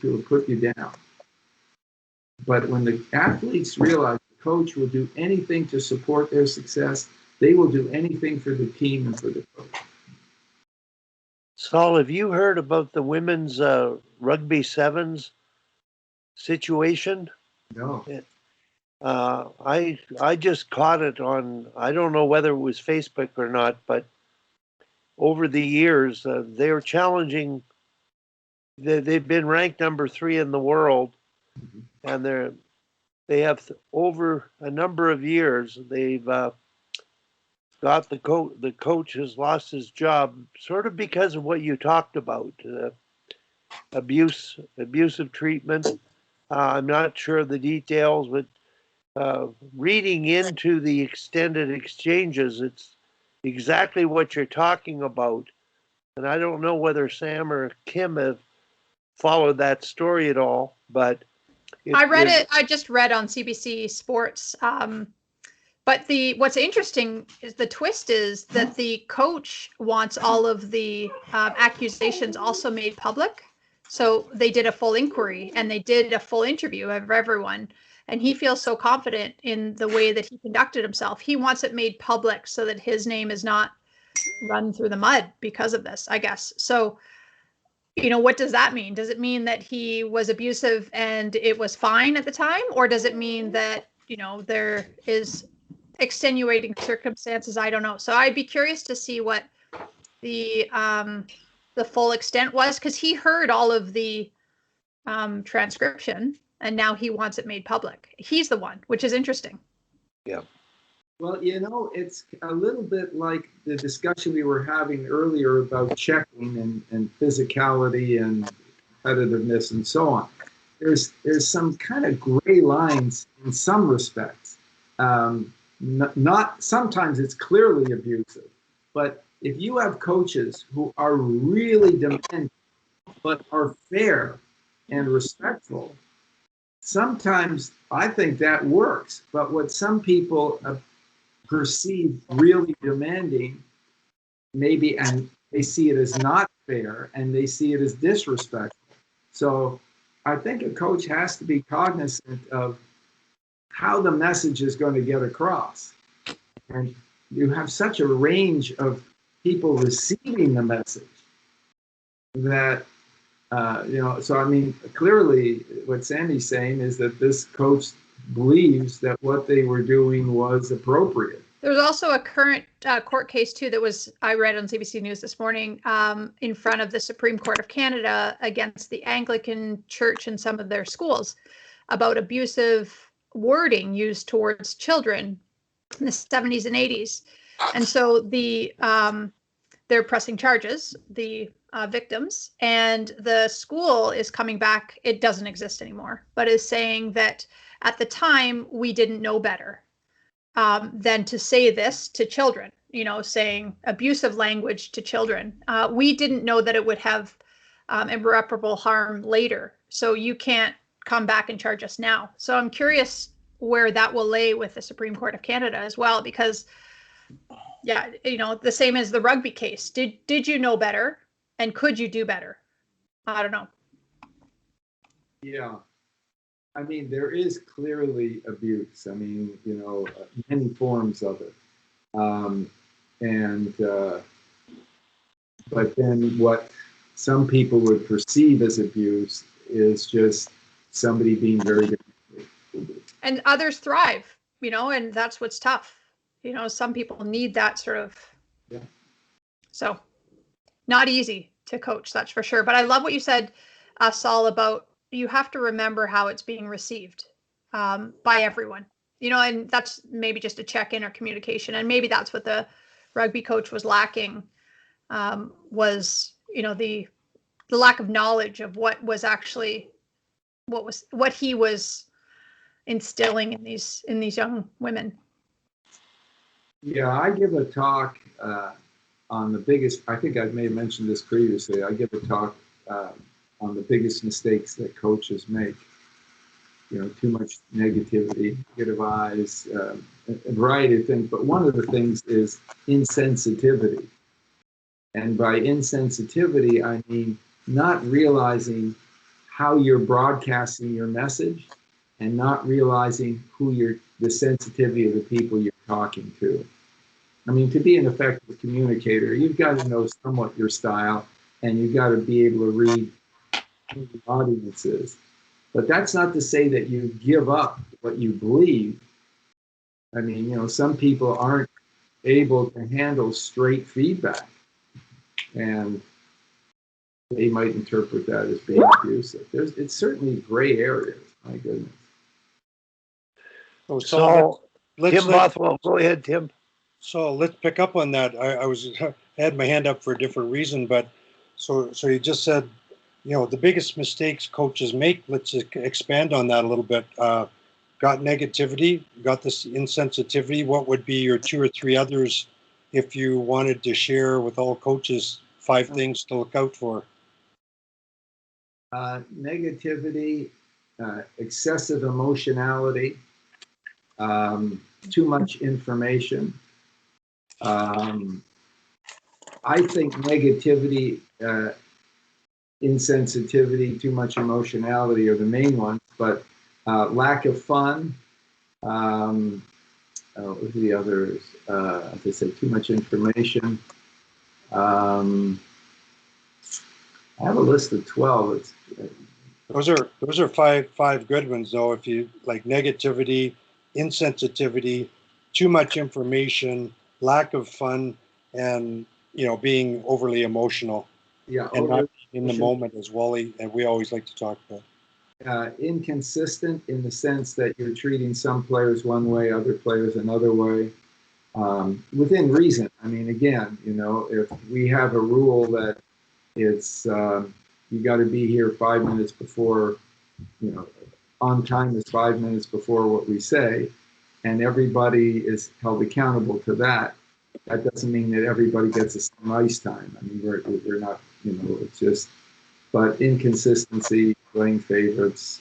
to put you down. But when the athletes realize the coach will do anything to support their success, they will do anything for the team and for the coach. Saul, have you heard about the women's rugby sevens situation? No. I just caught it on, I don't know whether it was Facebook or not, but over the years, they were challenging, they've been ranked number 3 in the world, and they have over a number of years, they've got the coach has lost his job sort of because of what you talked about, abusive treatment. I'm not sure of the details, but reading into the extended exchanges, it's exactly what you're talking about. And I don't know whether Sam or Kim have followed that story at all, but I read it. I just read on CBC Sports. But what's interesting is the twist is that the coach wants all of the accusations also made public. So they did a full inquiry and they did a full interview of everyone. And he feels so confident in the way that he conducted himself. He wants it made public so that his name is not run through the mud because of this, I guess. So, what does that mean? Does it mean that he was abusive and it was fine at the time? Or does it mean that, there is extenuating circumstances? I don't know. So I'd be curious to see what the full extent was, because he heard all of the transcription and now he wants it made public. He's the one, which is interesting. Yeah. Well, it's a little bit like the discussion we were having earlier about checking and physicality and competitiveness and so on. There's some kind of gray lines in some respects. Not sometimes it's clearly abusive, but if you have coaches who are really demanding but are fair and respectful, sometimes I think that works. But what some people perceive really demanding, maybe, and they see it as not fair and they see it as disrespectful. So I think a coach has to be cognizant of how the message is going to get across. And you have such a range of people receiving the message that, so I mean, clearly what Sandy's saying is that this coach believes that what they were doing was appropriate. There's also a current court case too that I read on CBC News this morning in front of the Supreme Court of Canada against the Anglican Church and some of their schools about abusive wording used towards children in the 70s and 80s. And so they're pressing charges, the victims, and the school is coming back. It doesn't exist anymore, but is saying that at the time we didn't know better than to say this to children, saying abusive language to children. We didn't know that it would have irreparable harm later. So you can't come back and charge us now. So I'm curious where that will lay with the Supreme Court of Canada as well, because the same as the rugby case. Did you know better, and could you do better? I don't know. Yeah. I mean, there is clearly abuse. I mean, many forms of it. But then what some people would perceive as abuse is just somebody being very good. And others thrive, and that's what's tough. Some people need that sort of. Yeah. So not easy to coach, that's for sure. But I love what you said, Saul, about you have to remember how it's being received by everyone, and that's maybe just a check-in or communication. And maybe that's what the rugby coach was lacking, was, the lack of knowledge of what he was instilling in these young women. Yeah, I give a talk on the biggest, I think I may have mentioned this previously, I give a talk on the biggest mistakes that coaches make. Too much negativity, negative eyes, a variety of things. But one of the things is insensitivity. And by insensitivity, I mean not realizing how you're broadcasting your message and not realizing the sensitivity of the people you're talking to. I mean, to be an effective communicator, you've got to know somewhat your style, and you've got to be able to read who the audience is. But that's not to say that you give up what you believe. I mean, some people aren't able to handle straight feedback, and they might interpret that as being abusive. It's certainly gray areas. My goodness. So So, Tim Bothwell, go ahead, Tim. So let's pick up on that. I had my hand up for a different reason, but so you just said, the biggest mistakes coaches make. Let's expand on that a little bit. Got negativity, got this insensitivity. What would be your 2 or 3 others if you wanted to share with all coaches 5 things to look out for? Negativity, excessive emotionality, too much information. I think negativity, insensitivity, too much emotionality are the main ones, but lack of fun. What are the others? As I said, too much information. I have a list of 12. Those are five good ones, though. If you like negativity, insensitivity, too much information, lack of fun, and being overly emotional, Yeah, and not in the moment, as Wally and we always like to talk about. Inconsistent in the sense that you're treating some players one way, other players another way, within reason. I mean, again, if we have a rule that it's you got to be here 5 minutes before, on time is 5 minutes before what we say, and everybody is held accountable to that. That doesn't mean that everybody gets the same ice time. I mean, we're not, it's just, but inconsistency, playing favorites.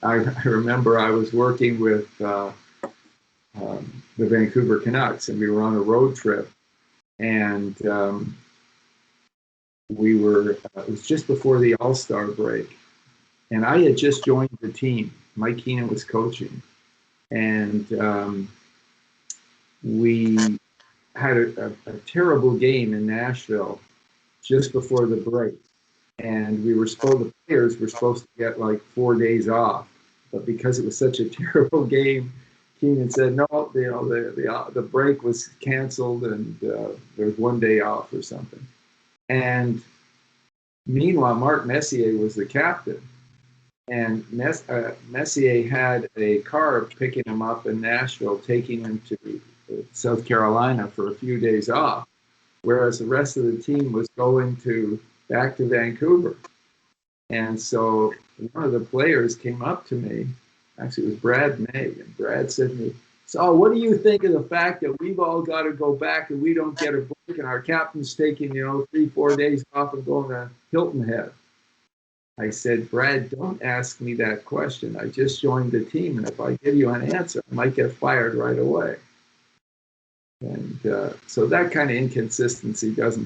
I remember I was working with the Vancouver Canucks, and we were on a road trip, and it was just before the All-Star break, and I had just joined the team. Mike Keenan was coaching, and we had a terrible game in Nashville just before the break, and the players were supposed to get like 4 days off, but because it was such a terrible game, Keenan said no. The break was canceled, and there was 1 day off or something. And meanwhile, Mark Messier was the captain, and Messier had a car picking him up in Nashville, taking him to South Carolina for a few days off, whereas the rest of the team was going back to Vancouver. And so one of the players came up to me, actually it was Brad May, and Brad said to me, "So what do you think of the fact that we've all got to go back and we don't get a break, and our captain's taking, 3-4 days off and going to Hilton Head?" I said, "Brad, don't ask me that question. I just joined the team, and if I give you an answer, I might get fired right away." And so that kind of inconsistency doesn't help.